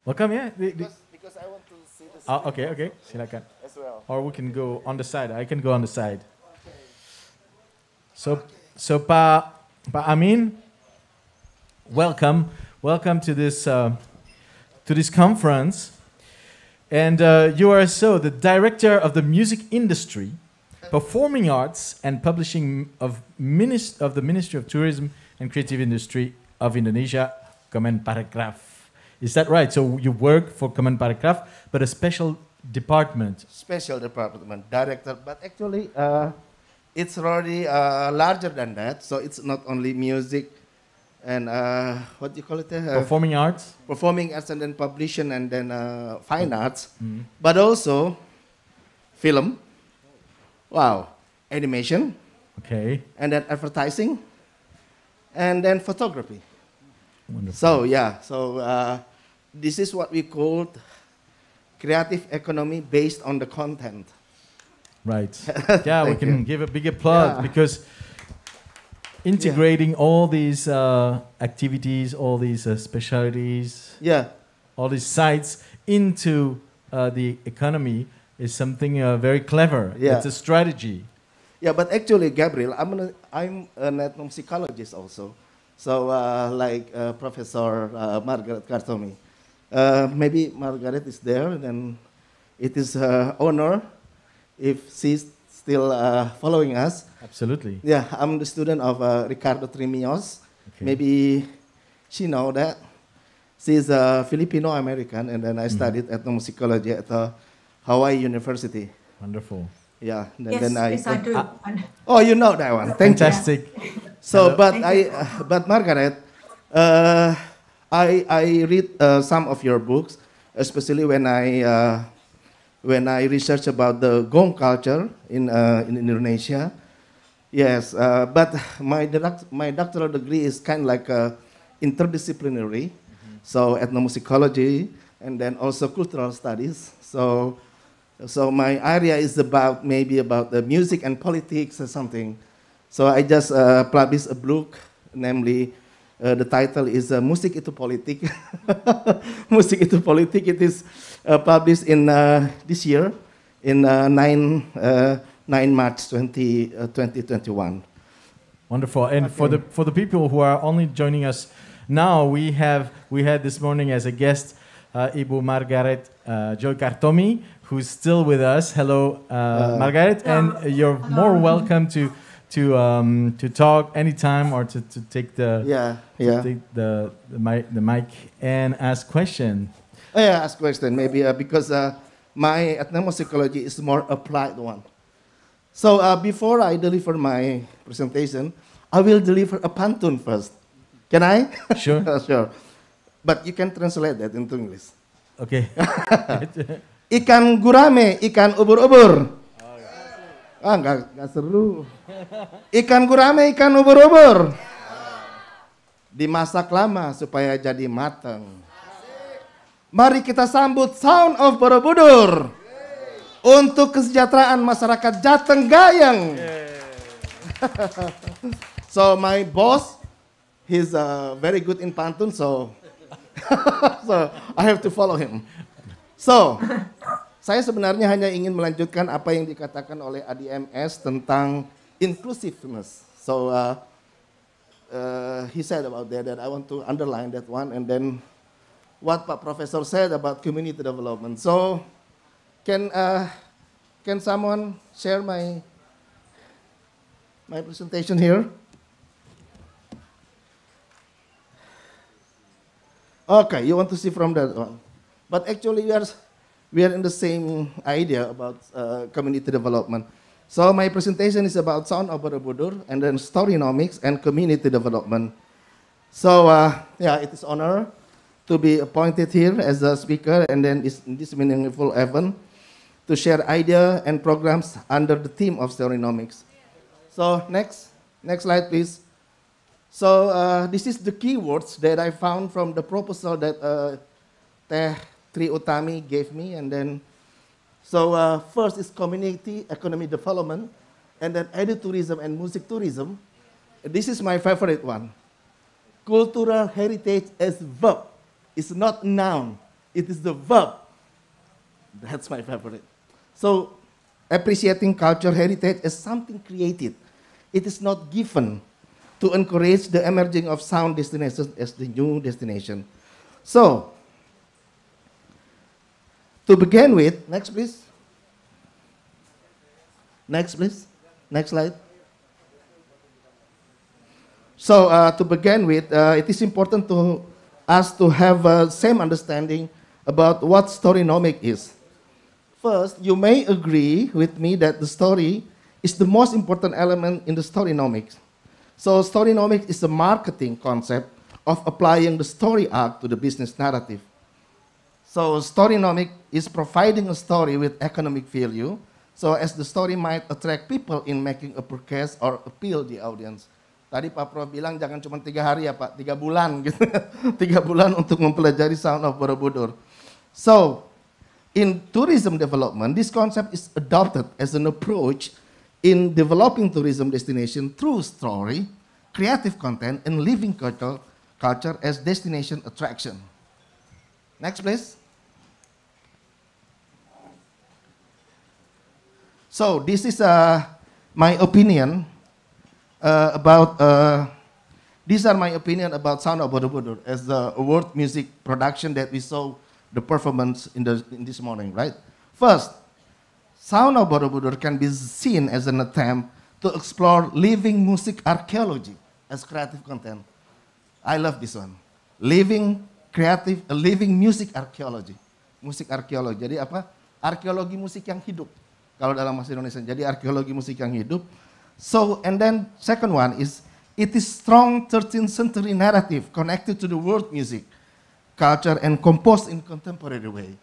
Welcome, yeah. Because I want to see the screen Okay, okay. Silakan. as well. Or we can go on the side. I can go on the side. So Pak Amin, welcome, welcome to this conference. And you are the director of the music industry, performing arts, and publishing of the Ministry of Tourism and Creative Industry of Indonesia, Kemenparekraf. Is that right? So you work for Kemenparekraf, but a special department. Special department director, but actually it's already larger than that. So it's not only music and what do you call it? Performing arts? Performing arts and then publishing and then fine arts, but also film, wow, animation, okay, and then advertising, and then photography. Wonderful. So yeah, so this is what we call creative economy based on the content. Right. Yeah, we can give a big applause because integrating all these activities, all these specialties, all these sites into the economy is something very clever. Yeah. It's a strategy. Yeah, but actually, Gabriel, I'm an ethnomusicologist also. So like Professor Margaret Kartomi. Maybe Margaret is there, then it is her honor if she's still following us. Absolutely. Yeah, I'm the student of Ricardo Trimios. Okay. Maybe she know that. She's a Filipino-American, and then I studied ethnomusicology at Hawaii University. Wonderful. Yeah. Yes, I do. Oh, you know that one. Fantastic. So, but Margaret, I read some of your books, especially when I research about the gong culture in Indonesia. Yes, but my doctoral degree is kind of like interdisciplinary, so ethnomusicology and then also cultural studies. So my area is maybe about the music and politics or something. So I just published a book, namely the title is MUSIK itu Politik. MUSIK itu Politik. It is published in this year, in 9 March 2021. Wonderful. And for the people who are only joining us now, we had this morning as a guest Ibu Margaret Joy Kartomi, who's still with us. Hello, Margaret, and you're more welcome to talk anytime or to take the mic and ask question. Ask question maybe because my ethnomusicology is more applied one. So before I deliver my presentation, I will deliver a pantun first. Can I? Sure. Sure. But you can translate that into English. Okay. Ikan gurame, ikan ubur-ubur. Enggak seru. Ikan gurame, ikan ubur-ubur. Dimasak lama supaya jadi matang. Mari kita sambut Sound of Borobudur untuk kesejahteraan masyarakat Jateng Gayeng. So my boss, he's very good in pantun, so I have to follow him. So, saya sebenarnya hanya ingin melanjutkan apa yang dikatakan oleh ADMS tentang inclusiveness. So, he said about that I want to underline that one, and then what Pak Professor said about community development. So, can someone share my presentation here? Okay, you want to see from that one. But actually, we are in the same idea about community development. So my presentation is about Sound of Borobudur and then Storynomics and community development. So it is honor to be appointed here as a speaker and then in this meaningful event to share idea and programs under the theme of Storynomics. So next slide, please. So this is the keywords that I found from the proposal that Teh Tri Utami gave me, and then so first is community economy development, and then edutourism and music tourism. This is my favorite one. Cultural heritage as verb. It's not noun. it is the verb. That's my favorite. So, appreciating culture heritage as something created. It is not given to encourage the emerging of sound destinations as the new destination. So, to begin with, next please. Next please. Next slide. So, to begin with, it is important to us to have same understanding about what storynomic is. First, you may agree with me that the story is the most important element in the storynomics. So storynomics is a marketing concept of applying the story arc to the business narrative. So storynomic is providing a story with economic value, so as the story might attract people in making a purchase or appeal the audience. Tadi Pak Prof bilang jangan cuma 3 hari ya Pak, 3 bulan gitu. 3 bulan untuk mempelajari Sound of Borobudur. So, in tourism development, this concept is adopted as an approach in developing tourism destination through story, creative content, and living culture as destination attraction. Next, please. So, this is my opinion these are my opinion about Sound of Borobudur as the world music production that we saw the performance in this morning, right? First, Sound of Borobudur can be seen as an attempt to explore living music archaeology as creative content. I love this one. Living music archaeology. Musik arkeologi. Jadi apa? Arkeologi musik yang hidup. Kalau dalam bahasa Indonesia. Jadi arkeologi musik yang hidup. So, and then second one is, it is strong 13th century narrative connected to the world music, culture, and composed in contemporary way.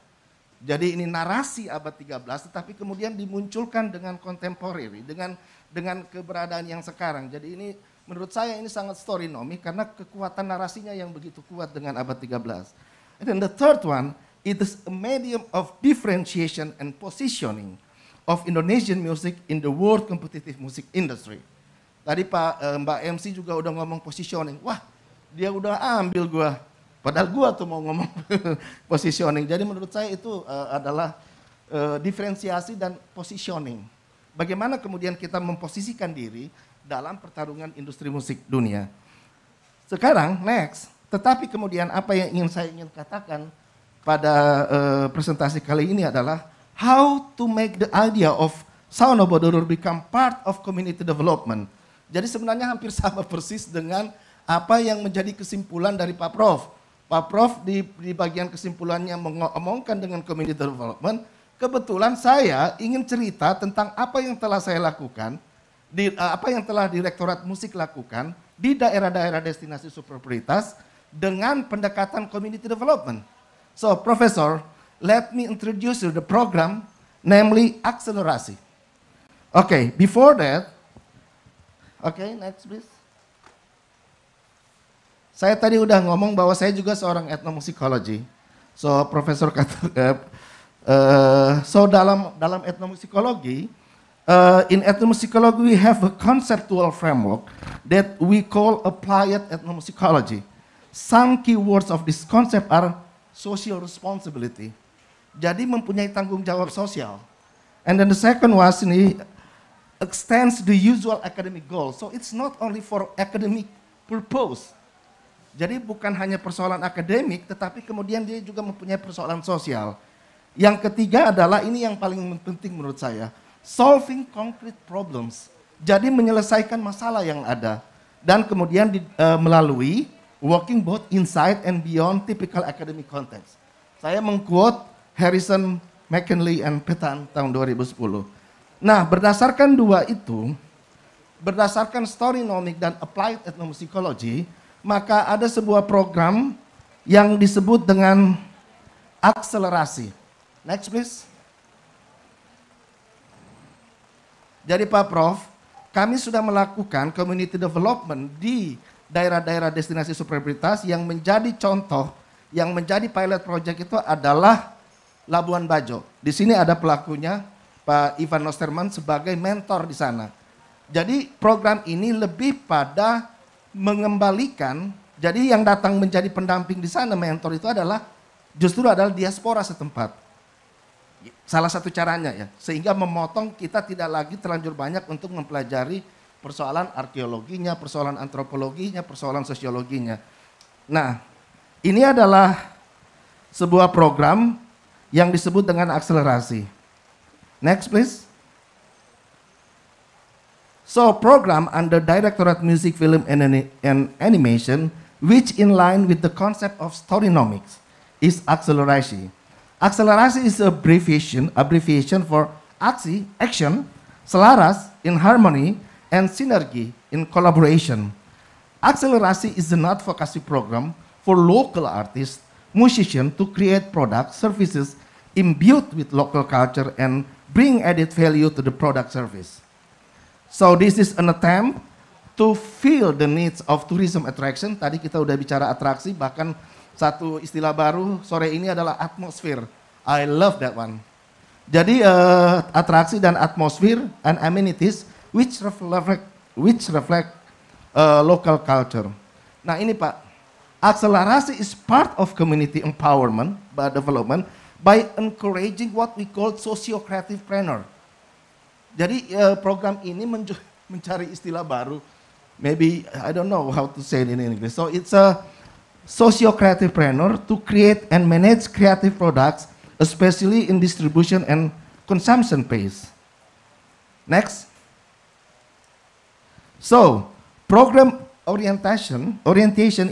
Jadi ini narasi abad 13, tetapi kemudian dimunculkan dengan contemporary, dengan keberadaan yang sekarang. Jadi ini menurut saya ini sangat storynomic karena kekuatan narasinya yang begitu kuat dengan abad 13. And then the third one, it is a medium of differentiation and positioning of Indonesian music in the world competitive music industry. Tadi Mbak MC juga udah ngomong positioning. Wah, dia udah ambil gua. Padahal gua tuh mau ngomong positioning. Jadi menurut saya itu adalah diferensiasi dan positioning. Bagaimana kemudian kita memposisikan diri dalam pertarungan industri musik dunia. Sekarang, next. Tetapi kemudian apa yang saya ingin katakan pada presentasi kali ini adalah how to make the idea of Sound of Borobudur become part of community development. Jadi sebenarnya hampir sama persis dengan apa yang menjadi kesimpulan dari Pak Prof. Pak Prof di bagian kesimpulannya mengomongkan dengan community development. Kebetulan saya ingin cerita tentang apa yang telah saya lakukan, apa yang telah Direktorat Musik lakukan di daerah-daerah destinasi super prioritas dengan pendekatan community development. So, Professor, let me introduce you the program, namely akselerasi. Okay, before that, okay, next please. Saya tadi udah ngomong bahwa saya juga seorang ethnomusikologi. So, Profesor so dalam ethnomusikologi, in ethnomusicology we have a conceptual framework that we call applied ethnomusicology. Some keywords of this concept are social responsibility. Jadi mempunyai tanggung jawab sosial. And then the second was ini extends the usual academic goal. So it's not only for academic purpose. Jadi bukan hanya persoalan akademik, tetapi kemudian dia juga mempunyai persoalan sosial. Yang ketiga adalah ini yang paling penting menurut saya, solving concrete problems. Jadi menyelesaikan masalah yang ada. Dan kemudian melalui working both inside and beyond typical academic context. Saya mengquote Harrison, McKinley, and Petan tahun 2010. Nah, berdasarkan dua itu, berdasarkan storynomic dan applied ethnomusicology, maka ada sebuah program yang disebut dengan akselerasi. Next please. Jadi Pak Prof, kami sudah melakukan community development di daerah-daerah destinasi super prioritas yang menjadi contoh, yang menjadi pilot project itu adalah Labuan Bajo. Di sini ada pelakunya, Pak Ivan Nosterman sebagai mentor di sana. Jadi program ini lebih pada mengembalikan, jadi yang datang menjadi pendamping di sana, mentor itu adalah justru adalah diaspora setempat. Salah satu caranya ya, sehingga memotong kita tidak lagi terlanjur banyak untuk mempelajari persoalan arkeologinya, persoalan antropologinya, persoalan sosiologinya. Nah, ini adalah sebuah program yang disebut dengan akselerasi. Next please. So program under Directorate Music, Film and Animation, which in line with the concept of Storynomiscs, is akselerasi. Akselerasi is abbreviation for aksi, action, selaras, in harmony, and synergy, in collaboration. Akselerasi is an advocacy program for local artists, musicians to create products, services imbued with local culture and bring added value to the product service. So this is an attempt to fill the needs of tourism attraction. Tadi kita udah bicara atraksi, bahkan satu istilah baru sore ini adalah atmosphere. I love that one. Jadi atraksi dan atmosphere and amenities which reflect local culture. Nah ini Pak, akselerasi is part of community empowerment by development by encouraging what we call socio-creative planner. Jadi program ini mencari istilah baru. Maybe I don't know how to say it in English. So it's a socio-creative planner to create and manage creative products, especially in distribution and consumption phase. Next. So program orientation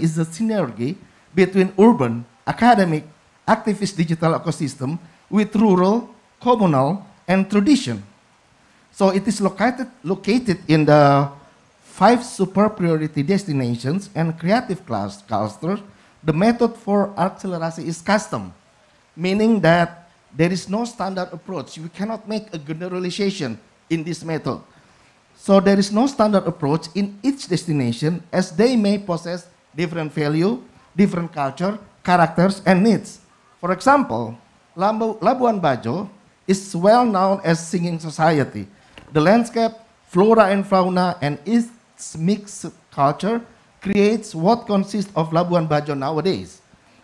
is the synergy between urban, academic, activist digital ecosystem with rural, communal, and tradition. So it is located in the 5 super priority destinations and creative clusters. The method for akselerasi is custom, meaning that there is no standard approach. We cannot make a generalization in this method. So there is no standard approach in each destination as they may possess different value, different culture, characters, and needs. For example, Labuan Bajo is well known as singing society. The landscape, flora and fauna, and its mixed culture creates what consists of Labuan Bajo nowadays.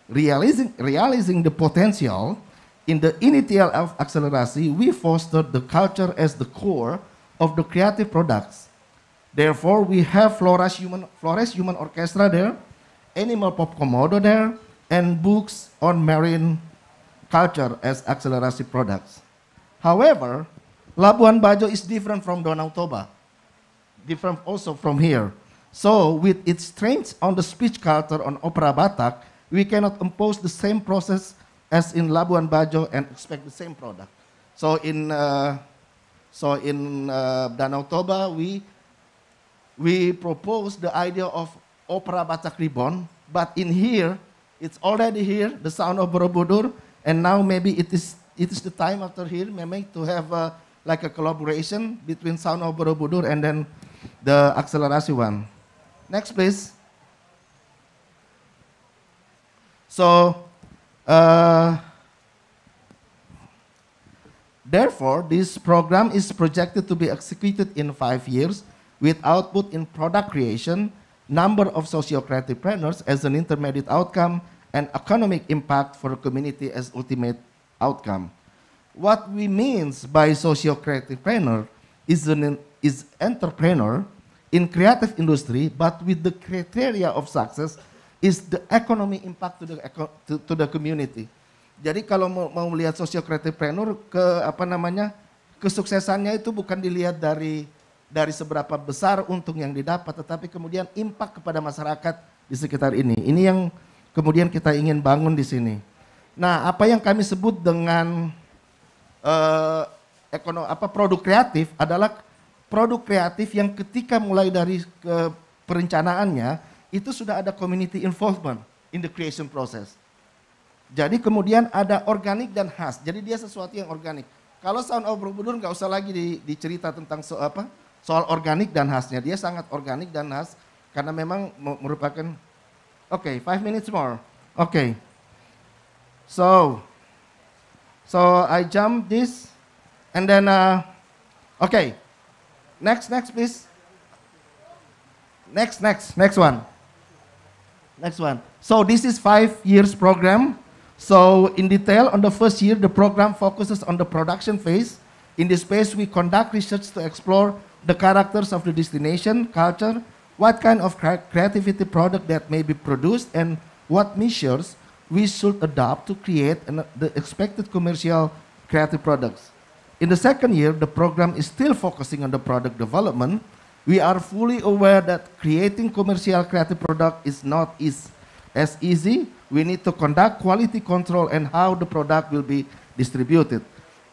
Realizing the potential in the initial of akselerasi, we fostered the culture as the core of the creative products. Therefore, we have Flores Human Orchestra there, Animal Pop Komodo there, and books on marine culture as akselerasi products. However, Labuan Bajo is different from Danau Toba, different also from here. So, with its strengths on the speech culture on opera Batak, we cannot impose the same process as in Labuan Bajo and expect the same product. So in Danau Toba, we propose the idea of opera Batak Reborn, but in here, it's already here, the sound of Borobudur, and now maybe it is the time after here, maybe to have like a collaboration between sound of Borobudur and then the akselerasi one. Next, please. So, therefore, this program is projected to be executed in 5 years with output in product creation, number of socio-creative planners as an intermediate outcome, and economic impact for the community as ultimate outcome. What we mean by socio-creative planner is entrepreneur in creative industry, but with the criteria of success is the economic impact to the community. Jadi kalau mau melihat socio-creative planner kesuksesannya itu bukan dilihat dari seberapa besar untung yang didapat, tetapi kemudian impact kepada masyarakat di sekitar ini. Ini yang kemudian kita ingin bangun di sini. Nah, apa yang kami sebut dengan produk kreatif adalah produk kreatif yang ketika mulai dari perencanaannya itu sudah ada community involvement in the creation process. Jadi kemudian ada organik dan khas. Jadi dia sesuatu yang organik. Kalau Sound of Borobudur nggak usah lagi dicerita tentang soal organik dan khasnya. Dia sangat organik dan khas karena memang merupakan 5 minutes more. So I jump this and then next please. Next one. So this is 5 years program So in detail, on the first year, the program focuses on the production phase. In this phase, we conduct research to explore the characters of the destination, culture, what kind of creativity product that may be produced, and what measures we should adopt to create the expected commercial creative products. In the second year, the program is still focusing on the product development. We are fully aware that creating commercial creative product is not as easy. We need to conduct quality control and how the product will be distributed.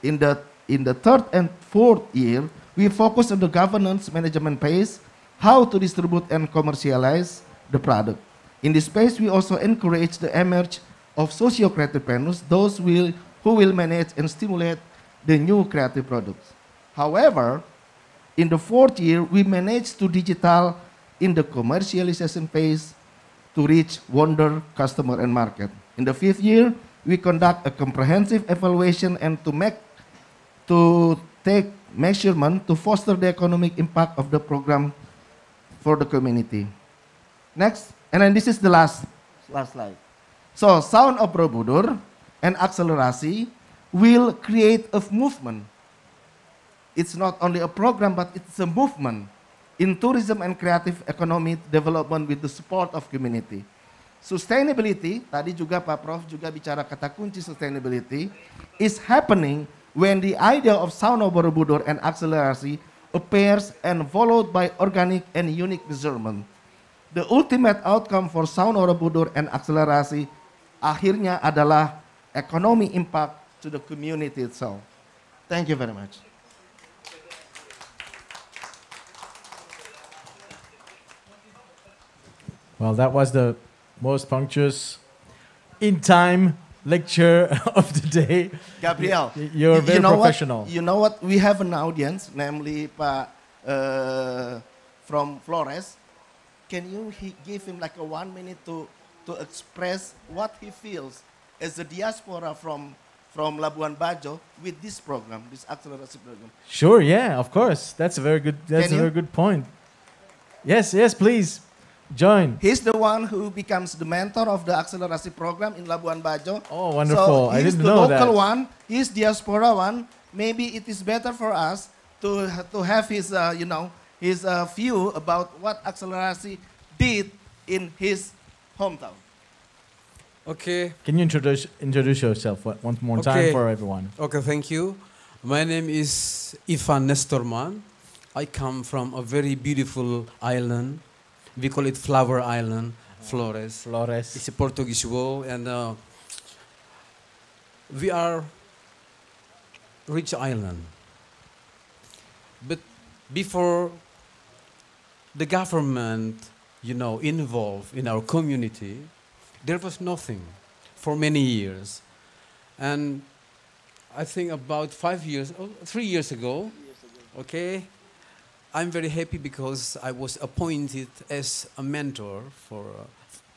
In the third and fourth year, we focus on the governance management phase, how to distribute and commercialize the product. In this phase, we also encourage the emergence of socio-creatipreneurs, those who will manage and stimulate the new creative products. However, in the fourth year, we managed to digital in the commercialization phase to reach wonder customer and market. In the fifth year, we conduct a comprehensive evaluation and to take measurement to foster the economic impact of the program for the community. Next, and then this is the last slide. So, Sound of Borobudur and Akselerasi will create a movement. It's not only a program, but it's a movement in tourism and creative economy development with the support of community. Sustainability, tadi juga Pak Prof juga bicara kata kunci sustainability, is happening when the idea of Sound of Borobudur and Akselerasi appears and followed by organic and unique measurement. The ultimate outcome for Sound of Borobudur and Akselerasi akhirnya adalah economy impact to the community itself. Thank you very much. Well, that was the most punctuous, in-time lecture of the day. Gabriel, you're very professional. You know what? We have an audience, namely Pak from Flores. Can you give him like a 1 minute to express what he feels as a diaspora from Labuan Bajo with this program, this acceleracy program? Sure, yeah, of course. That's a very good point. Yes, please. Join. He's the one who becomes the mentor of the Akselerasi program in Labuan Bajo. Oh, wonderful. So I didn't know that. He's the local one, he's diaspora one. Maybe it is better for us to have his, his view about what Akselerasi did in his hometown. Okay. Can you introduce yourself one more time for everyone? Okay, thank you. My name is Ivan Nestorman. I come from a very beautiful island. We call it Flower Island, Flores. It's a Portuguese word, and we are rich island. But before the government, involved in our community, there was nothing for many years. And I think about 3 years ago, okay, I'm very happy because I was appointed as a mentor for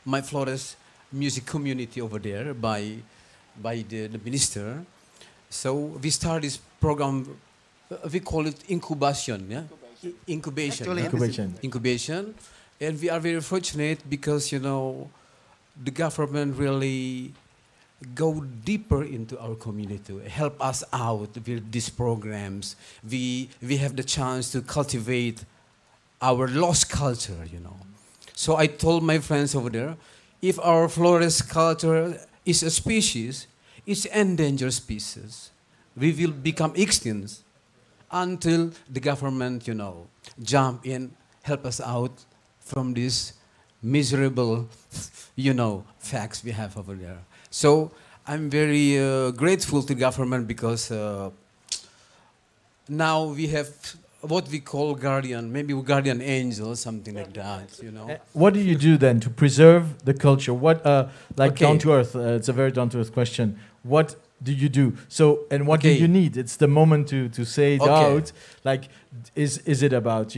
my Flores music community over there by the minister. So we started this program, we call it incubation, yeah? Incubation. And we are very fortunate because, the government really go deeper into our community, help us out with these programs. We have the chance to cultivate our lost culture, So I told my friends over there, if our Flores culture is a species, it's endangered species. We will become extinct until the government, jump in, help us out from this miserable, facts we have over there. So I'm very grateful to government because now we have what we call maybe guardian angel, something like that, What do you do then to preserve the culture? What, down to earth, it's a very down to earth question. What do you do? So, and what do you need? It's the moment to say it out. Like, is it about,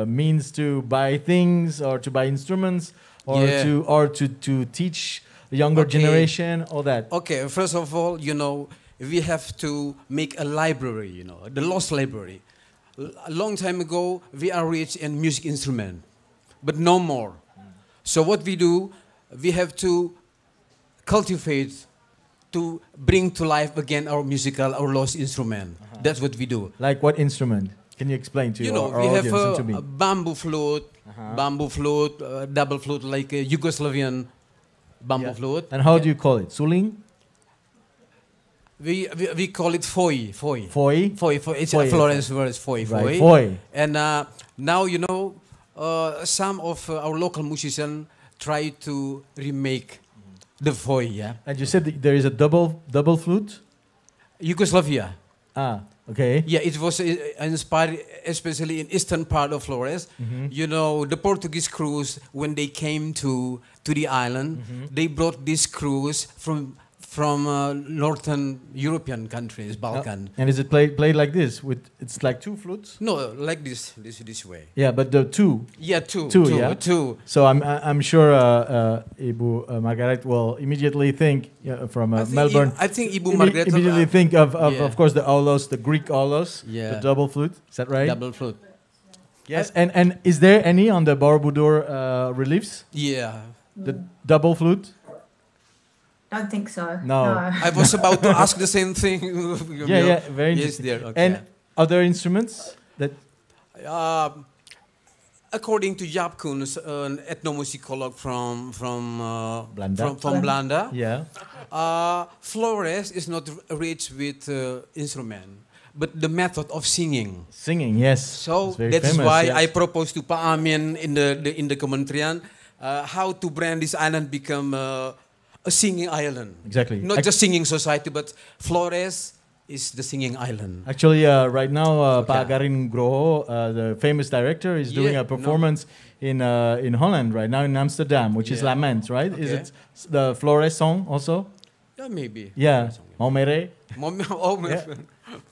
means to buy things or to buy instruments or to teach the younger generation, all that? Okay, first of all, we have to make a library, the lost library. A long time ago, we are rich in music instrument, but no more. So what we do, we have to cultivate to bring to life again our musical, our lost instrument. That's what we do. Like what instrument? Can you explain to You know, our we have audience and to me? a bamboo flute, double flute, like a Yugoslavian bamboo flute. And how do you call it? Suling? We call it foi. Foi? Foi. It's Foi, a Florence word, foi. Right, foi. And now, you know, some of our local musicians try to remake the foi, yeah. And you said that there is a double flute? Yugoslavia. Ah, okay. Yeah, it was inspired especially in eastern part of Flores. You know, the Portuguese crews, when they came to the island, they brought these crews from northern European countries, Balkan. And is it played like this? It's like two flutes? No, like this way. Yeah, but the two. Yeah, two. Yeah? So I'm sure Ibu Margaret will immediately think from Melbourne. I think Ibu Margaret immediately think of course the aulos, the Greek aulos, the double flute. Is that right? Double flute. Yes. And is there any on the Borobudur reliefs? Yeah. The double flute? Don't think so. No. I was about to ask the same thing. Yeah, very Yes, interesting. dear. Okay. And other instruments that according to Jaap Koens, an ethnomusicologue from Blanda. from Blanda, yeah. Flores is not rich with instrument, but the method of singing. Singing, yes. So It's very that's famous, why yes. I proposed to Pa Amin in the Kementerian how to brand this island become a singing island. Exactly. Not just singing society, but Flores is the singing island. Actually, right now, Okay. Pak Garin Groho, the famous director, is doing Yeah, a performance in Holland right now in Amsterdam, which is Yeah. Lament, right? Is Okay. it the Flores song also? Yeah, maybe. Yeah. Maumere? Yeah.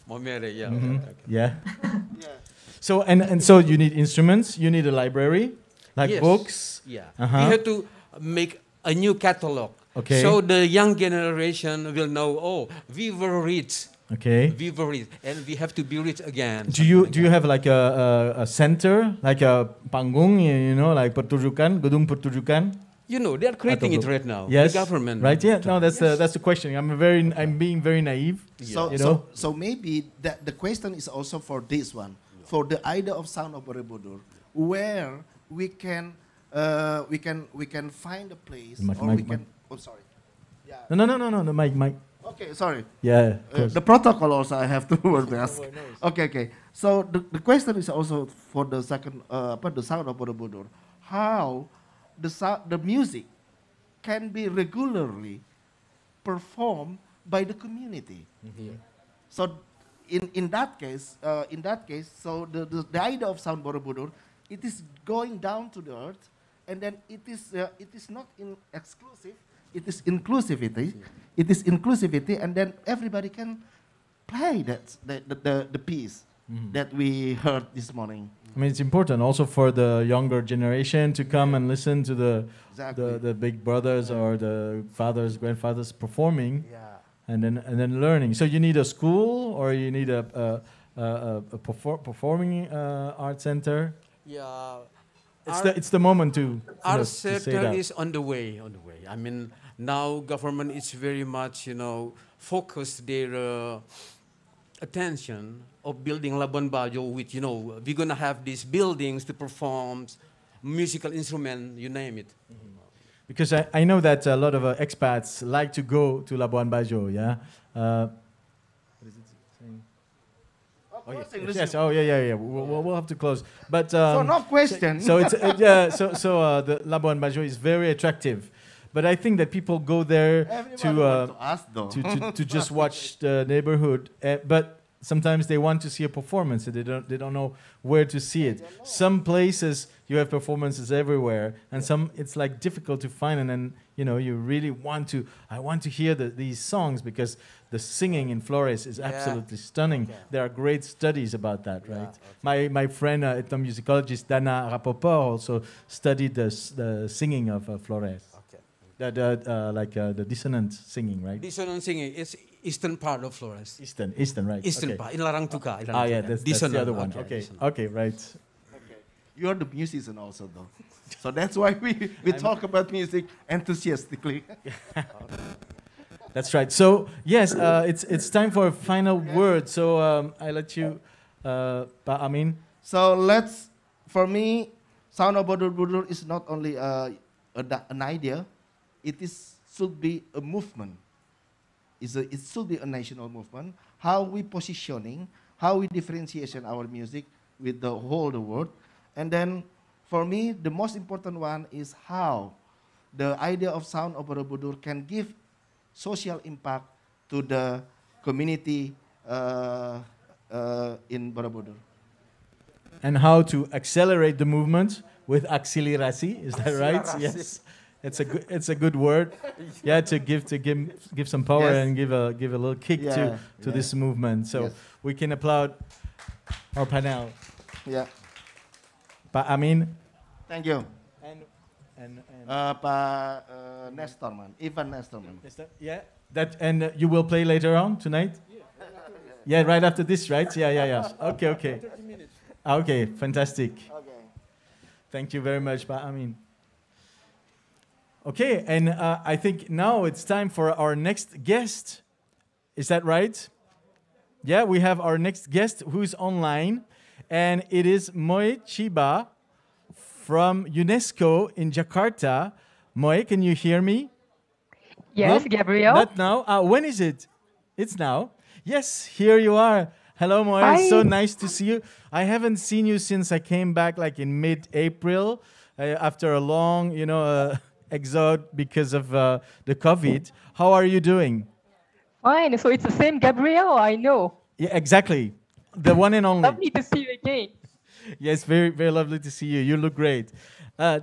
Momere, yeah. Mhm. Okay. Yeah. So and so you need instruments, you need a library, like Yes. books. Yeah. Uh-huh. We have to make a new catalog. Okay. So the young generation will know, oh, we were rich. Okay. We were rich. And we have to be rich again. Do you have like a center, like a panggung, you know, like pertunjukan, gedung pertunjukan? You know, they are creating it right now. Yes. The government. Right? Yeah. No, that's the question. I'm being very naive. So, You know? so maybe the question is also for this one, for the idea of Sound of Borobudur, where we can find a place, or we can. Oh, sorry. Yeah. No, Mike. Okay, sorry. Yeah. Of course. The protocol also I have to ask. Okay. So the question is also for the second, the Sound of Borobudur, how the music can be regularly performed by the community. So in that case, so the idea of Sound Borobudur, it is going down to the earth, and then it is not exclusive. It is inclusivity. It is inclusivity, and then everybody can play the piece that we heard this morning. I mean, it's important also for the younger generation to come and listen to the big brothers or the fathers, grandfathers performing, and then learning. So you need a school, or you need a performing art center. Yeah. It's the moment to Our to say center that. is on the way. I mean, now government is very much, focused their attention of building Labuan Bajo, which, we're going to have these buildings to perform musical instrument, you name it. Because I know that a lot of expats like to go to Labuan Bajo, yeah? What is it saying? Oh, yes. Yes. Oh, yeah. We'll have to close. But So no question. So it's the Labuan Bajo is very attractive, but I think that people go there to ask though. to just watch the neighborhood, but sometimes they want to see a performance and they don't know where to see it. Some places you have performances everywhere, and some it's like difficult to find, and then you really want to. I want to hear these songs because the singing in Flores is absolutely stunning. There are great studies about that, right? My friend, ethnomusicologist Dana Rapoport, also studied the singing of Flores. Okay. The dissonant singing, right? Dissonant singing is eastern part of Flores. Eastern, right? Eastern Okay. part, in Larang Tuka. That's the other one. Okay, right. You're the musician also though. So that's why we talk about music enthusiastically. That's right. So yes, it's time for a final word. So I let you, Amin. So for me, Sound of Borobudur is not only an idea, should be a movement. It should be a national movement. How we positioning, how we differentiation our music with the whole the world. And then for me, the most important one is how the idea of Sound of Borobudur can give social impact to the community in Borobudur. And how to accelerate the movement with akselerasi, is that right? Yes, it's a good word. Yeah, to give some power and give a little kick to this movement. So we can applaud our panel. Yeah. Pak Amin. Thank you. And Pak Nestorman, Ivan Nestorman. Yeah. And you will play later on tonight. Yeah, right after this, right? Yeah. Okay. 30 minutes. Okay, fantastic. Okay. Thank you very much, Pak Amin. Okay, and I think now it's time for our next guest. Is that right? Yeah, we have our next guest who's online, and it is Moe Chiba from UNESCO in Jakarta. Moe, can you hear me? Yes, Huh? Gabriel. Not now. When is it? It's now. Yes, here you are. Hello, Moe. Hi. It's so nice to see you. I haven't seen you since I came back, like in mid-April, after a long, exode because of the COVID. How are you doing? Fine. So it's the same Gabriel, I know. Yeah, exactly. The one and only. Lovely to see you again. Yes, very, very lovely to see you. You look great.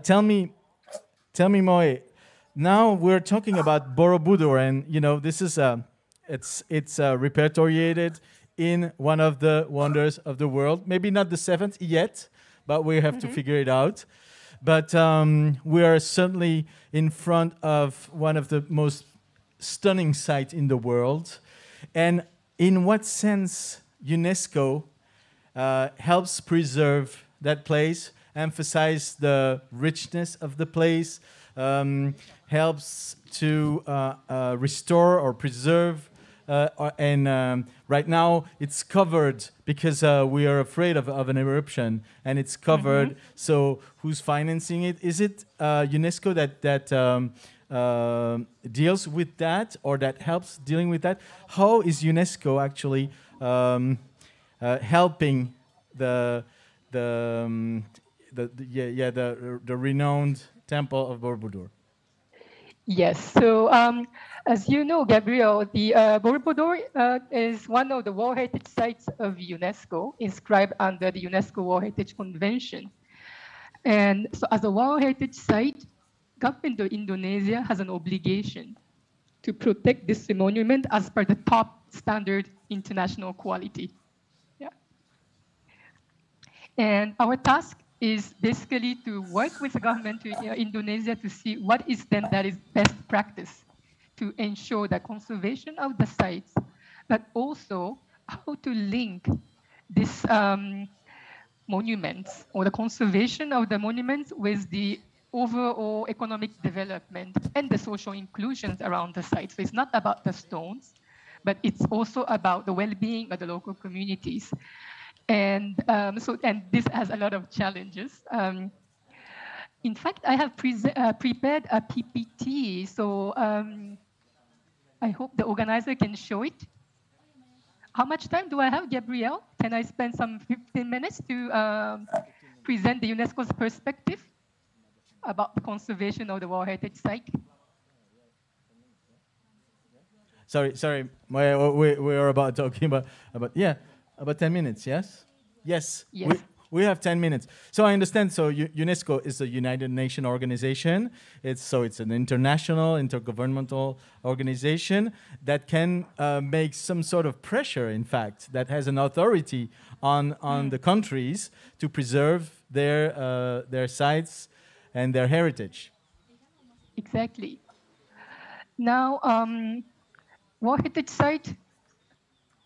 Tell me, Moe. Now we're talking about Borobudur, and this is it's repertoriated in one of the wonders of the world. Maybe not the seventh yet, but we have to figure it out. But we are certainly in front of one of the most stunning sites in the world. And in what sense UNESCO helps preserve that place, emphasize the richness of the place, helps to restore or preserve, and right now it's covered because we are afraid of an eruption, and it's covered. So who's financing it? Is it UNESCO that deals with that, or that helps dealing with that? How is UNESCO actually helping the renowned temple of Borobudur? Yes. So as you know, Gabriel, the Borobudur is one of the World Heritage Sites of UNESCO, inscribed under the UNESCO World Heritage Convention. And so as a World Heritage Site, government of Indonesia has an obligation to protect this monument as per the top standard international quality. Yeah. And our task is basically to work with the government of Indonesia to see what is then that is best practice to ensure the conservation of the sites, but also how to link this monuments or the conservation of the monuments with the overall economic development and the social inclusions around the site. So it's not about the stones, but it's also about the well-being of the local communities. And this has a lot of challenges. In fact, I have prepared a PPT, so I hope the organizer can show it. How much time do I have, Gabrielle? Can I spend some 15 minutes to present the UNESCO's perspective about the conservation of the World Heritage Site? Sorry, we are about talking about 10 minutes, yes? Yes. We have 10 minutes. So I understand, so UNESCO is a United Nations organization. It's an international, intergovernmental organization that can make some sort of pressure, in fact, that has an authority on the countries to preserve their sites and their heritage. Exactly. Now, World Heritage Site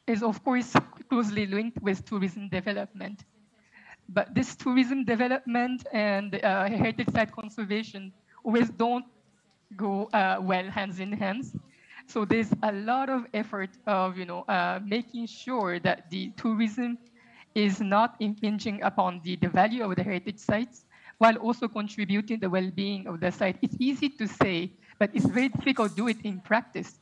is, of course, closely linked with tourism development. But this tourism development and heritage site conservation always don't go well hands in hands. So there's a lot of effort of making sure that the tourism is not impinging upon the value of the heritage sites, while also contributing the well-being of the site. It's easy to say, but it's very difficult to do it in practice.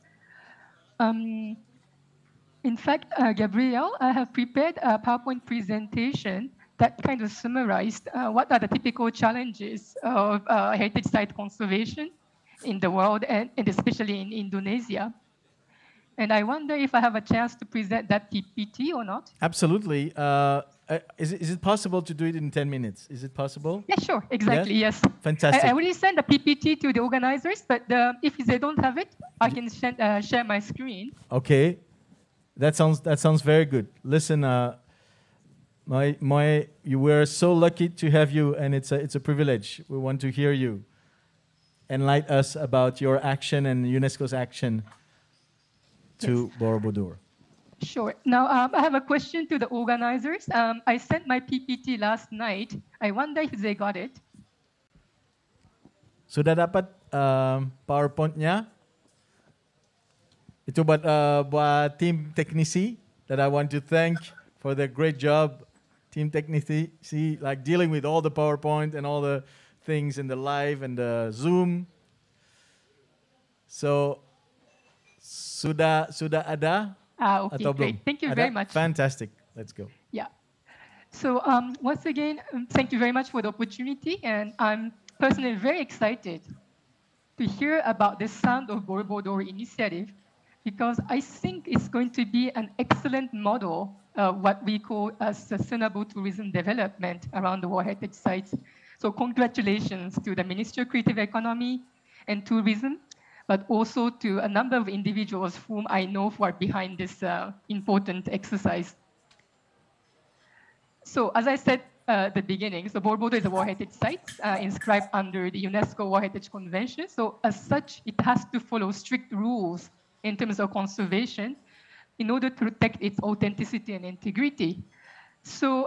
In fact, Gabrielle, I have prepared a PowerPoint presentation that kind of summarized what are the typical challenges of heritage site conservation in the world, and especially in Indonesia. And I wonder if I have a chance to present that PPT or not. Absolutely. Is it possible to do it in 10 minutes? Is it possible? Yeah, sure. Exactly, yes. Fantastic. I already sent the PPT to the organizers, but if they don't have it, I can share my screen. Okay. That sounds very good. Listen, you were so lucky to have you, and it's a privilege. We want to hear you enlighten us about your action and UNESCO's action to Borobudur. Sure. Now, I have a question to the organizers. I sent my PPT last night. I wonder if they got it. Sudah dapat PowerPoint-nya? Itu buat tim teknisi that I want to thank for the great job. Team teknisi, like dealing with all the PowerPoint and all the things in the live and the Zoom. So, sudah ada? Okay, great. Thank you very much. Fantastic. Let's go. Yeah. So once again, thank you very much for the opportunity, and I'm personally very excited to hear about the Sound of Borobudur initiative, because I think it's going to be an excellent model of what we call a sustainable tourism development around the World Heritage Sites. So congratulations to the Ministry of Creative Economy and Tourism, but also to a number of individuals whom I know who are behind this important exercise. So as I said at the beginning, so Borobudur is a World Heritage Site inscribed under the UNESCO World Heritage Convention. So as such, it has to follow strict rules in terms of conservation in order to protect its authenticity and integrity. So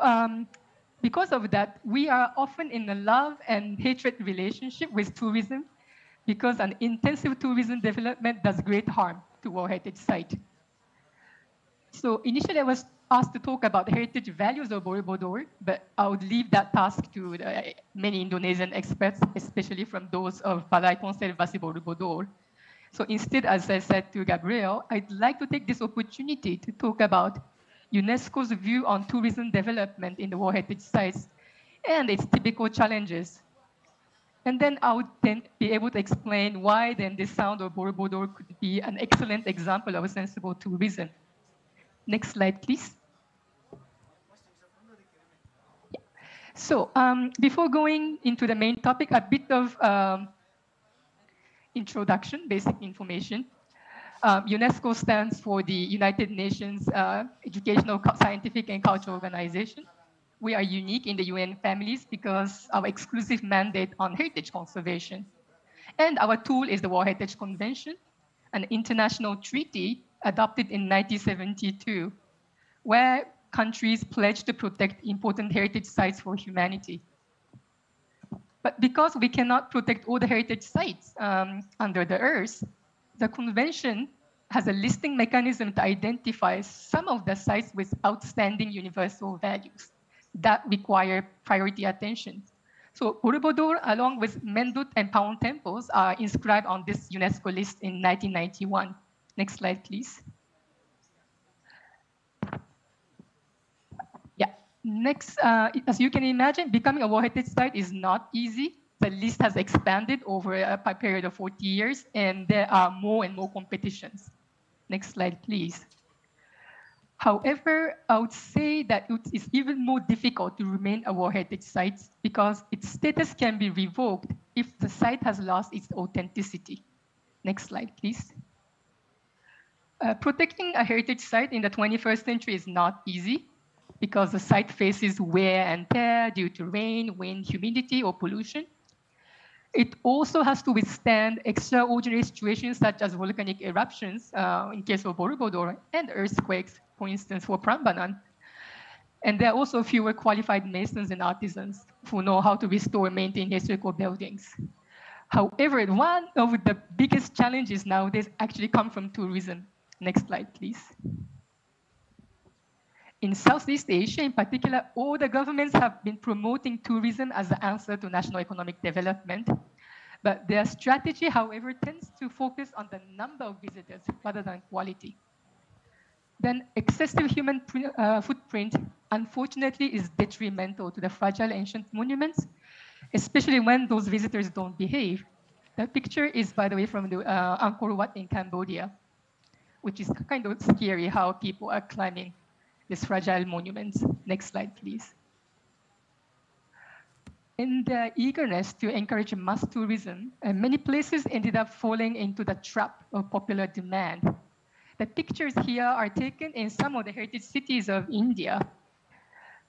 because of that, we are often in a love and hatred relationship with tourism, because an intensive tourism development does great harm to World Heritage Site. So initially I was asked to talk about the heritage values of Borobudur, but I would leave that task to many Indonesian experts, especially from those of Balai Konservasi Borobudur. So instead, as I said to Gabriel, I'd like to take this opportunity to talk about UNESCO's view on tourism development in the World Heritage Sites and its typical challenges. And then I would then be able to explain why then the Sound of Borobudur could be an excellent example of sensible tourism. Next slide, please. Yeah. So before going into the main topic, a bit of introduction, basic information. UNESCO stands for the United Nations Educational, Scientific, and Cultural Organization. We are unique in the UN families because our exclusive mandate on heritage conservation. And our tool is the World Heritage Convention, an international treaty adopted in 1972, where countries pledge to protect important heritage sites for humanity. But because we cannot protect all the heritage sites under the earth, the convention has a listing mechanism to identify some of the sites with outstanding universal values that require priority attention. So Borobudur, along with Mendut and Paon temples, are inscribed on this UNESCO list in 1991. Next slide, please. Yeah. Next, as you can imagine, becoming a World Heritage Site is not easy. The list has expanded over a period of 40 years, and there are more and more competitions. Next slide, please. However, I would say that it is even more difficult to remain a World Heritage Site because its status can be revoked if the site has lost its authenticity. Next slide, please. Protecting a heritage site in the 21st century is not easy because the site faces wear and tear due to rain, wind, humidity, or pollution. It also has to withstand extraordinary situations such as volcanic eruptions in case of Borobudur and earthquakes, for instance, for Prambanan. And there are also fewer qualified masons and artisans who know how to restore and maintain historical buildings. However, one of the biggest challenges nowadays actually come from tourism. Next slide, please. In Southeast Asia, in particular, all the governments have been promoting tourism as the answer to national economic development. But their strategy, however, tends to focus on the number of visitors rather than quality. Then excessive human footprint, unfortunately, is detrimental to the fragile ancient monuments, especially when those visitors don't behave. The picture is, by the way, from the Angkor Wat in Cambodia, which is kind of scary how people are climbing these fragile monuments. Next slide, please. In the eagerness to encourage mass tourism, many places ended up falling into the trap of popular demand. The pictures here are taken in some of the heritage cities of India.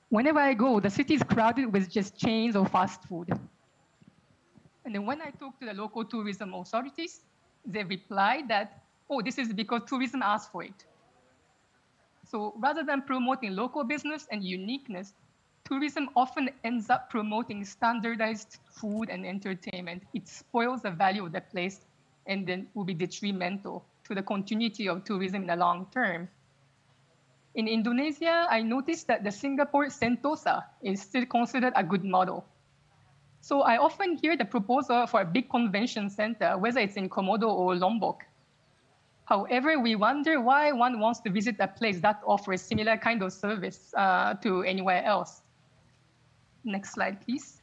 Whenever I go, the city is crowded with just chains of fast food. And then when I talk to the local tourism authorities, they reply that, oh, this is because tourism asked for it. So rather than promoting local business and uniqueness, tourism often ends up promoting standardized food and entertainment. It spoils the value of the place and then will be detrimental to the continuity of tourism in the long term. In Indonesia, I noticed that the Singapore Sentosa is still considered a good model. So I often hear the proposal for a big convention center, whether it's in Komodo or Lombok. However, we wonder why one wants to visit a place that offers similar kind of service to anywhere else. Next slide, please.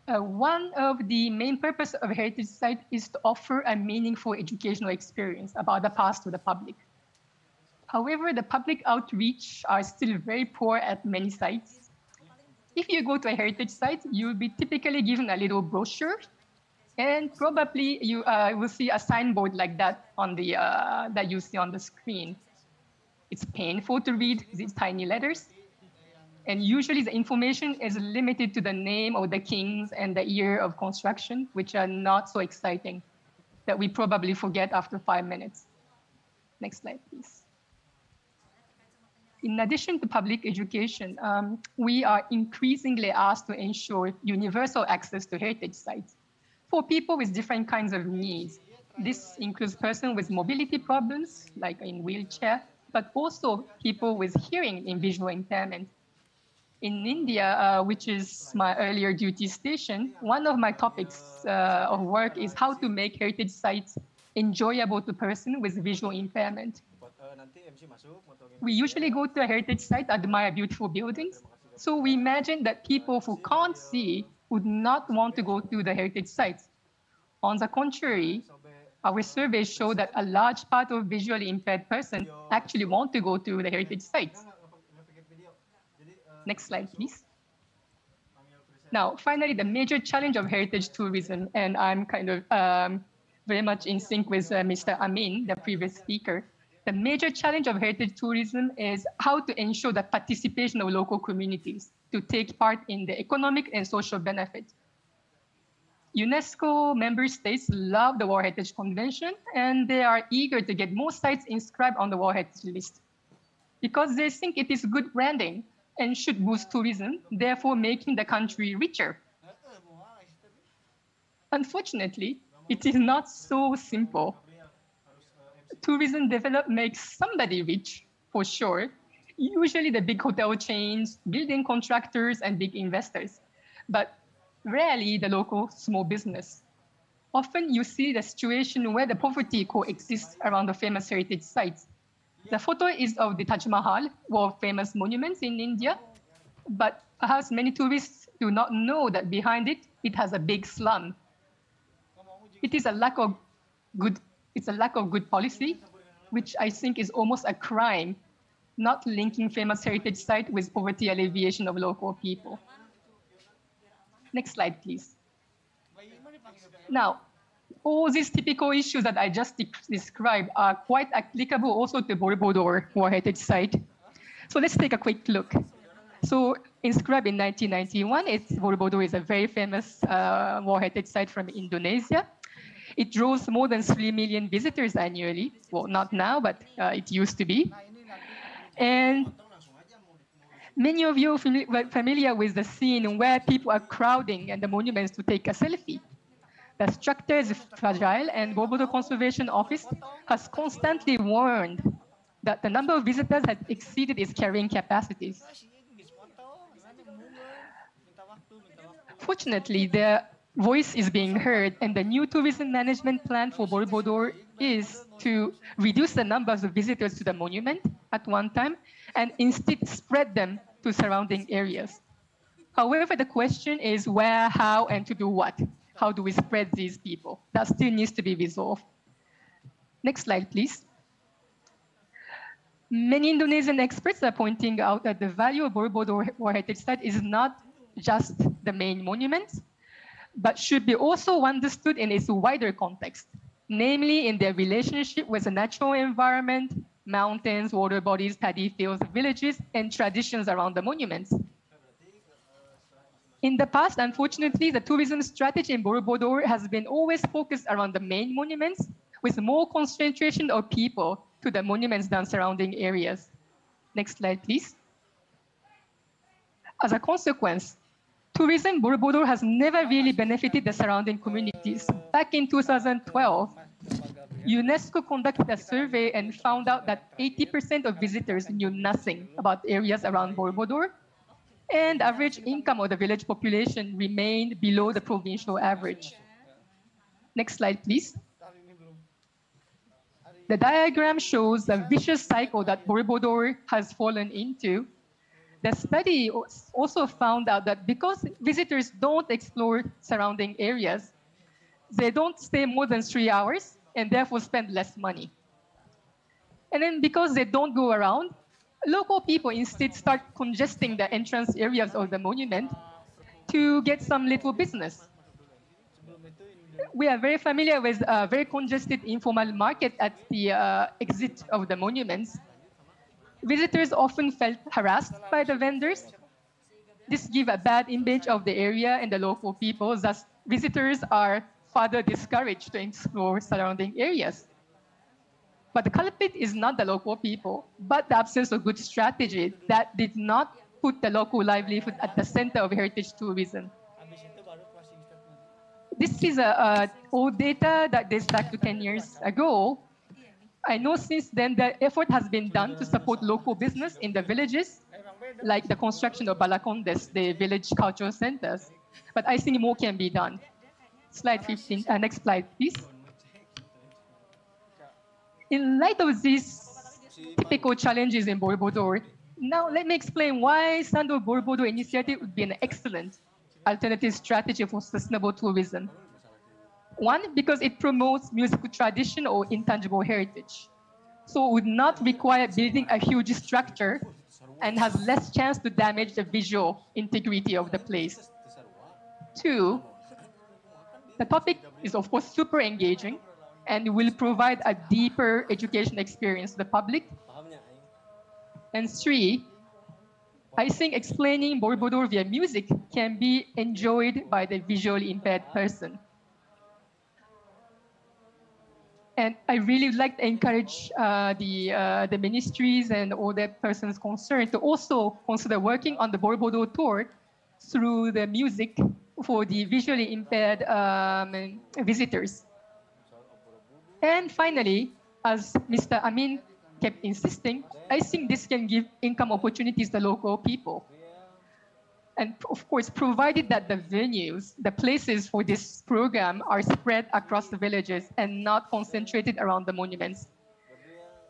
One of the main purposes of a heritage site is to offer a meaningful educational experience about the past to the public. However, the public outreach are still very poor at many sites. If you go to a heritage site, you will be typically given a little brochure, and probably you will see a signboard like that on the that you see on the screen. It's painful to read these tiny letters. And usually the information is limited to the name of the kings and the year of construction, which are not so exciting, that we probably forget after 5 minutes. Next slide, please. In addition to public education, we are increasingly asked to ensure universal access to heritage sites for people with different kinds of needs. This includes persons with mobility problems, like in wheelchair, but also people with hearing and visual impairment. In India, which is my earlier duty station, one of my topics of work is how to make heritage sites enjoyable to persons with visual impairment. We usually go to a heritage site, admire beautiful buildings. So we imagine that people who can't see would not want to go to the heritage sites. On the contrary, our surveys show that a large part of visually impaired persons actually want to go to the heritage sites. Next slide, please. Now, finally, the major challenge of heritage tourism, and I'm kind of very much in sync with Mr. Amin, the previous speaker. The major challenge of heritage tourism is how to ensure the participation of local communities to take part in the economic and social benefit. UNESCO member states love the World Heritage Convention, and they are eager to get more sites inscribed on the World Heritage list because they think it is good branding and should boost tourism, therefore making the country richer. Unfortunately, it is not so simple. Tourism development makes somebody rich, for sure, usually the big hotel chains, building contractors, and big investors, but rarely the local small business. Often you see the situation where the poverty coexists around the famous heritage sites. The photo is of the Taj Mahal, world famous monuments in India, but perhaps many tourists do not know that behind it, it has a big slum. It is a lack of good policy, which I think is almost a crime, not linking famous heritage site with poverty alleviation of local people. Next slide, please. Now, all these typical issues that I just described are quite applicable also to Borobudur World Heritage Site. So let's take a quick look. So inscribed in 1991, Borobudur is a very famous World Heritage Site from Indonesia. It draws more than 3 million visitors annually. Well, not now, but it used to be. And Many of you are familiar with the scene where people are crowding at the monuments to take a selfie. The structure is fragile, and Borobudur Conservation Office has constantly warned that the number of visitors has exceeded its carrying capacities. Fortunately, their voice is being heard, and the new tourism management plan for Borobudur is to reduce the numbers of visitors to the monument at one time and instead spread them to surrounding areas. However, the question is where, how, and to do what? How do we spread these people? That still needs to be resolved. Next slide, please. Many Indonesian experts are pointing out that the value of Borobudur Heritage Site is not just the main monuments, but should be also understood in its wider context, namely in their relationship with the natural environment, mountains, water bodies, paddy fields, villages, and traditions around the monuments. In the past, unfortunately, the tourism strategy in Borobudur has been always focused around the main monuments, with more concentration of people to the monuments than surrounding areas. Next slide, please. As a consequence, tourism in Borobudur has never really benefited the surrounding communities. Back in 2012, UNESCO conducted a survey and found out that 80% of visitors knew nothing about areas around Borobudur, and average income of the village population remained below the provincial average. Next slide, please. The diagram shows the vicious cycle that Borobudur has fallen into. The study also found out that because visitors don't explore surrounding areas, they don't stay more than 3 hours and therefore spend less money. And then because they don't go around, local people instead start congesting the entrance areas of the monument to get some little business. We are very familiar with a very congested informal market at the exit of the monuments. Visitors often felt harassed by the vendors. This gives a bad image of the area and the local people, thus visitors are further discouraged to explore surrounding areas. But the culprit is not the local people, but the absence of good strategy that did not put the local livelihood at the center of heritage tourism. This is old data that dates back to 10 years ago. I know since then the effort has been done to support local business in the villages, like the construction of balakondes, the village cultural centers. But I think more can be done. Slide 15, next slide, please. In light of these typical challenges in Borobudur, now let me explain why Sando Borobudur initiative would be an excellent alternative strategy for sustainable tourism. One, because it promotes musical tradition or intangible heritage. So it would not require building a huge structure and has less chance to damage the visual integrity of the place. Two, the topic is of course super engaging and will provide a deeper education experience to the public. And three, I think explaining Borobudur via music can be enjoyed by the visually impaired person. And I really would like to encourage the ministries and all the persons concerned to also consider working on the Borobudur tour through the music for the visually impaired visitors. And finally, as Mr. Amin kept insisting, I think this can give income opportunities to local people. And of course, provided that the venues, the places for this program are spread across the villages and not concentrated around the monuments.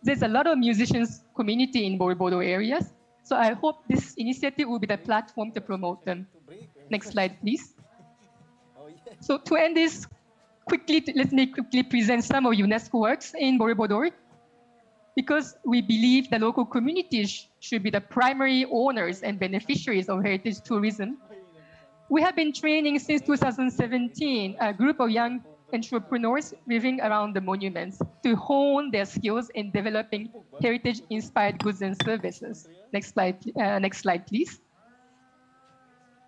There's a lot of musicians community in Borobudur areas, so I hope this initiative will be the platform to promote them. Next slide, please. So to end this, let me quickly present some of UNESCO works in Borobudur, because we believe the local communities should be the primary owners and beneficiaries of heritage tourism. We have been training since 2017 a group of young entrepreneurs living around the monuments to hone their skills in developing heritage-inspired goods and services. Next slide, please.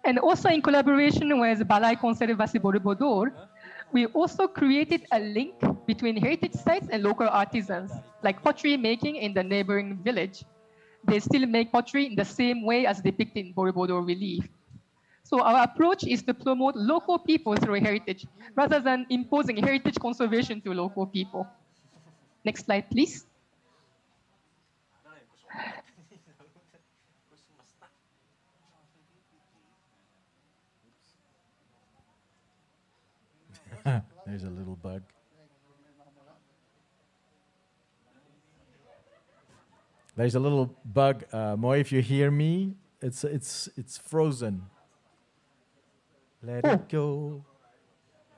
And also in collaboration with Balai Konservasi Borobudur, we also created a link between heritage sites and local artisans, like pottery making in the neighboring village. they still make pottery in the same way as depicted in Borobudur relief. So our approach is to promote local people through heritage, rather than imposing heritage conservation to local people. Next slide, please. There's a little bug. There's a little bug. Moy, if you hear me, it's frozen. Let it go.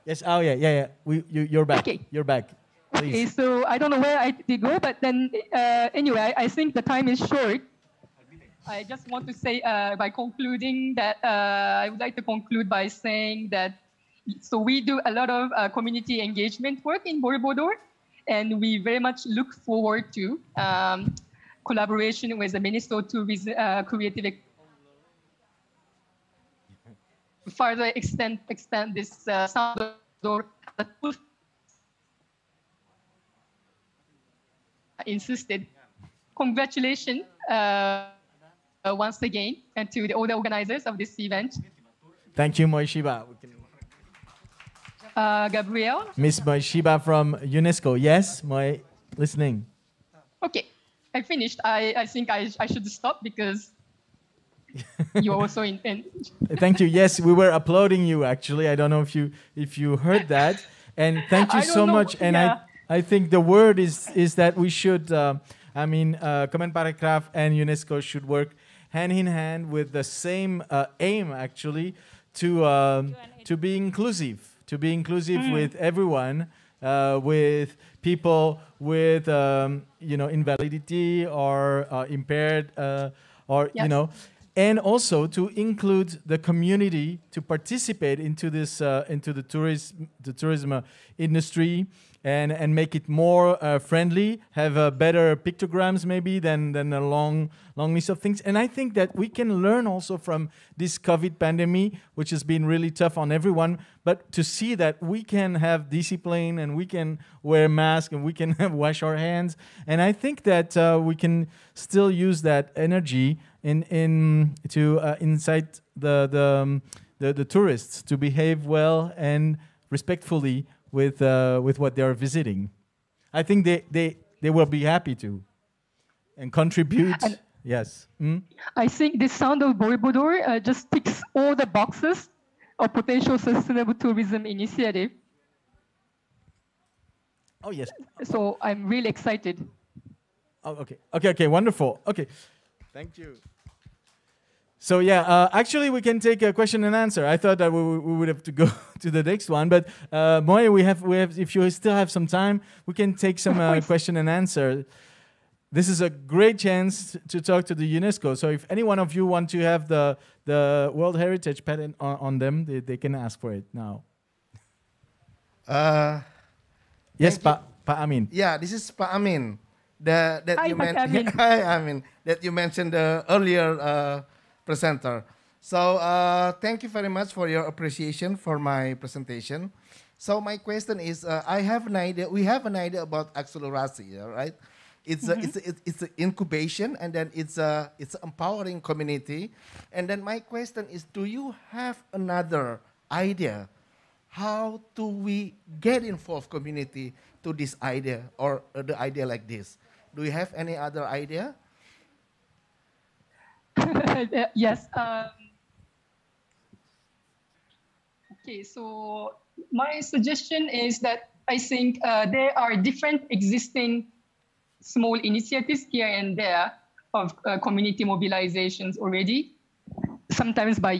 Yes. Oh yeah. You're back. Okay. You're back. Please. Okay, so I don't know where I did go, but then anyway, I think the time is short. I just want to say by concluding that I would like to conclude by saying that so we do a lot of community engagement work in Borobudur, and we very much look forward to collaboration with the Minister of Tourism, Creative, further extend this sound door insisted. Congratulations once again and to all the organizers of this event. Thank you, Moishiba. Gabrielle? Miss Moishiba from UNESCO. Yes, Moi, listening. Okay, I finished. I think I should stop because you're also in. Thank you. Yes, we were applauding you actually. I don't know if you heard that. And thank you so much. And yeah. I think the word is that we should, Kemenparekraf and UNESCO should work hand in hand with the same aim actually to be inclusive. To be inclusive with everyone, with people with invalidity or impaired or Yes. And also to include the community to participate into this into the tourism industry and make it more friendly, have better pictograms maybe than a long list of things. And I think that we can learn also from this COVID pandemic, which has been really tough on everyone, but to see that we can have discipline and we can wear masks and we can wash our hands. And I think that we can still use that energy to incite the tourists to behave well and respectfully with what they are visiting. I think they will be happy to and contribute. And yes. I think this sound of Borobudur just ticks all the boxes of potential sustainable tourism initiative. Oh yes. So I'm really excited. Oh, okay, wonderful. Okay, thank you. So yeah, actually we can take a question and answer. I thought that we would have to go to the next one, but Moy, we have. If you still have some time, we can take some question and answer. This is a great chance to talk to the UNESCO. So if any one of you want to have the World Heritage patent on them, they can ask for it now. Yes, Pa Amin. Yeah, this is Pa Amin. That Hi, you Pak Amin. Hi, Amin. That you mentioned the earlier presenter. So thank you very much for your appreciation for my presentation. So my question is, I have an idea. We have an idea about accelerasi, right? It's it's an incubation, and then it's empowering community. And then my question is, do you have another idea? How do we get involved community to this idea or the idea like this? Do you have any other idea? Yes. Okay, so my suggestion is that I think there are different existing small initiatives here and there of community mobilizations already, sometimes by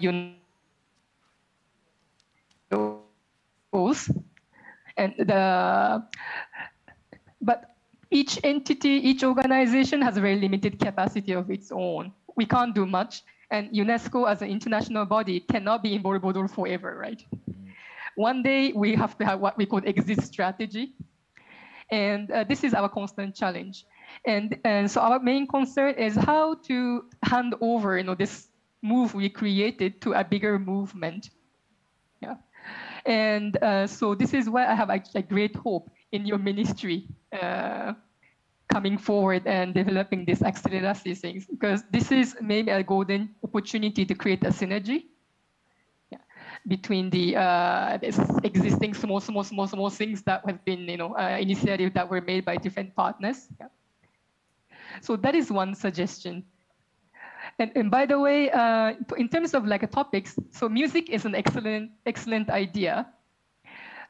and but each entity, each organization has a very limited capacity of its own. We can't do much, and UNESCO as an international body cannot be in Borobudur forever, right? One day we have to have what we call exit strategy, and this is our constant challenge. And so our main concern is how to hand over, this move we created to a bigger movement. Yeah, and so this is why I have a great hope in your ministry, coming forward and developing these acceleracy things, because this is maybe a golden opportunity to create a synergy between the this existing small things that have been, initiatives that were made by different partners. Yeah. So that is one suggestion. And by the way, in terms of like topics, so music is an excellent idea.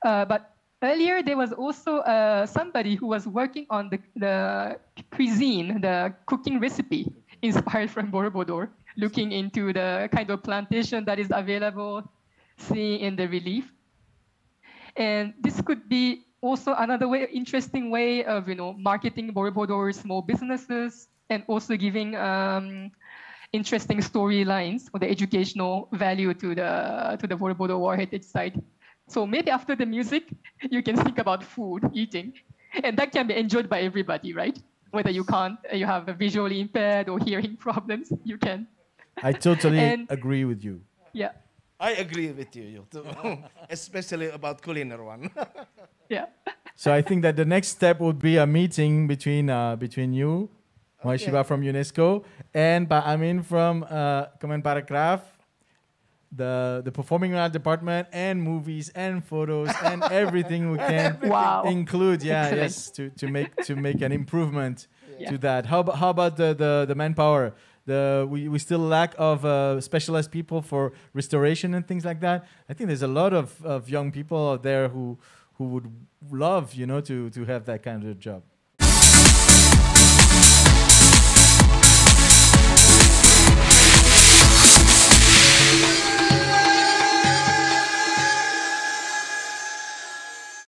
But earlier there was also somebody who was working on the cuisine, the cooking recipe inspired from Borobudur, looking into the kind of plantation that is available, seeing in the relief. And this could be also another interesting way of marketing Borobudur small businesses, and also giving interesting storylines or the educational value to the Borobudur War Heritage Site. So maybe after the music, you can think about food, eating, and that can be enjoyed by everybody, right? Whether you have a visually impaired or hearing problems, you can. I totally agree with you. Yeah. I agree with you too, especially about culinary one. Yeah. So I think that the next step would be a meeting between you, Moishiba from UNESCO, and Pak Amin from Kemenparekraf, the performing art department, and movies and photos and everything we can include. Yeah, yes, to make an improvement to that. How about the manpower? We still lack of specialized people for restoration and things like that. I think there's a lot of young people out there who would love to have that kind of job.